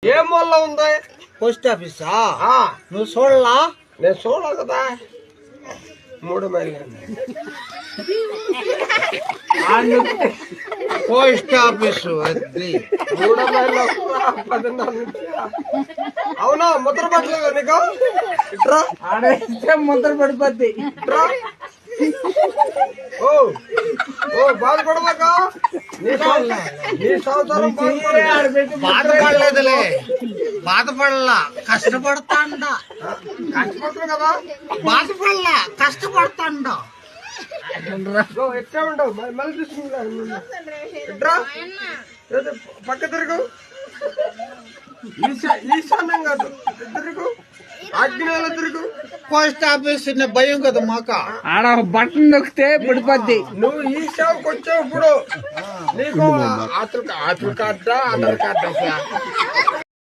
ఏం వల్ల ఉంది? పోస్ట్ ఆఫీసా? నువ్వు చూడలా? నేను చూడాలి కదా. 3 మైళ్ళు పోస్ట్ ఆఫీసు 3 మైళ్ళు 10:30 నుంచి. అవునా? ముద్ర పట్టలేదు నీకు? ఇట్రా ఆడేస్తే ముద్ర పడిపోద్ది. ఇట్రా. ఓ ఓ బాధపడమాక. నీ సంవత్సరం బాధపడలేదులే, బాధపడలా, కష్టపడతాండ. కష్టపడుతుంది కదా. బాధపడలా, కష్టపడతాండ. ఎట్లా ఉండవు మళ్ళీ తీసుకుంటా. ఇట్రా పక్క తిరుగు. ఈశాన్యం కాదు, తిరుగు. ఆగ్నేయాల తిరుగు. పోస్ట్ ఆఫీస్ భయం కదా మాక. ఆడ బటన్ నొక్కితే పడిపోద్ది. నువ్వు ఈ సేవకు వచ్చావు ఇప్పుడు. నీకు ఆధార్ కార్డా, ఆధార్ కార్డా